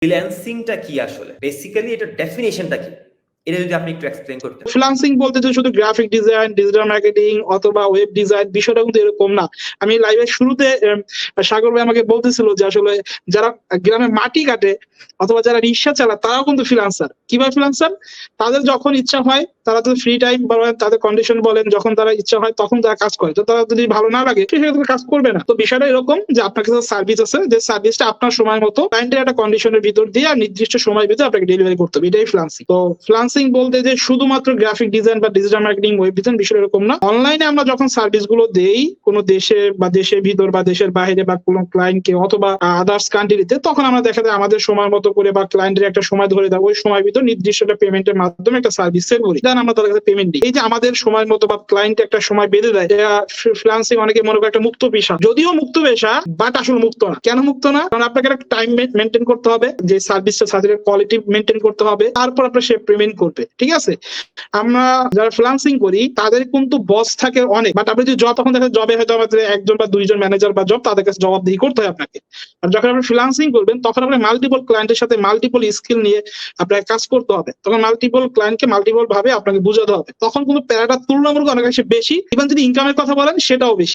ফ্রিল্যান্সিংটা কি আসলে? বেসিক্যালি এটার ডেফিনিশনটা কি? এটা যদি আপনি একটু এক্সপ্লেইন করতেন। ফ্রিল্যান্সিং বলতে যে শুধু গ্রাফিক ডিজাইন, ডিজিটাল মার্কেটিং অথবা ওয়েব ডিজাইন, বিষয়টা কিন্তু এরকম না। আমি লাইভের শুরুতে সাগর ভাই আমাকে বলতেছিল যে আসলে যারা গ্রামে মাটি কাটে অথবা যারা রিক্সা চালায় তারাও কিন্তু ফ্রিল্যান্সার। কিভাবে ফ্রিল্যান্সার? তাদের যখন ইচ্ছা হয়, তারা যদি ফ্রি টাইম বলেন, তাদের কন্ডিশন বলেন, যখন তারা ইচ্ছা হয় তখন তারা কাজ করে। তো তারা যদি ভালো না লাগে সেক্ষেত্রে কাজ করবে না। তো বিষয়টা এরকম যে আপনার কাছে সার্ভিস আছে, যে সার্ভিসটা আপনার সময় মতো ক্লায়েন্টের একটা কন্ডিশনের ভিতর দিয়ে আর নির্দিষ্ট সময়ের ভিতরে আপনাকে ডেলিভারি করতে হবে, এটাই ফ্রিল্যান্সিং। তো ফ্রিল্যান্সিং বলতে যে শুধুমাত্র গ্রাফিক ডিজাইন বা ডিজিটাল মার্কেটিং, ওয়েব ডিজাইন, বিষয় এরকম না। অনলাইনে আমরা যখন সার্ভিস গুলো দেই কোনো দেশে বা দেশের ভিতর বা দেশের বাইরে বা কোনো ক্লায়েন্টকে অথবা আদার্স কান্ট্রিতে, তখন আমরা দেখা যায় আমাদের সময় মতো করে বা ক্লায়েন্টের একটা সময় ধরে দেয়, ওই সময়ের ভিতর নির্দিষ্ট একটা পেমেন্টের মাধ্যমে একটা সার্ভিস সেল করি, দেন আমরা তাদের কাছে পেমেন্ট দিই। এই যে আমাদের সময় মতো বা ক্লায়েন্ট একটা সময় বেঁধে দেয়, ফ্রিল্যান্সিং অনেকে মনে করে একটা মুক্ত পেশা, যদিও মুক্ত পেশা বাট আসলে মুক্ত না। কেন মুক্ত না? কারণ আপনাকে একটা টাইম মেনটেন করতে হবে, যে সার্ভিসটা সার্ভিসের কোয়ালিটি মেনটেন করতে হবে, তারপর আপনার সে পেমেন্ট করবে। ঠিক আছে? আমরা যারা ফ্রিল্যান্সিং করি তাদের কিন্তু বস থাকে অনেক, বাট আপনি যদি জব, তখন দেখা জবে হয়তো আমাদের একজন বা দুইজন ম্যানেজার বা জব, তাদের কাছে জবাবদিহি করতে হয় আপনাকে। আর যখন আপনি ফ্রিল্যান্সিং করবেন তখন আপনার মাল্টিপল ক্লায়েন্টের সাথে মাল্টিপল স্কিল নিয়ে আপনাকে কাজ করতে হবে, তখন মাল্টিপল ক্লায়েন্টকে মাল্টিপল ভাবে আপনাকে বুঝাতে হবে, তখন কিন্তু প্যারাটা তুলনামূলক অনেক বেশি। ইভেন যদি ইনকামের কথা বলেন সেটাও বেশি।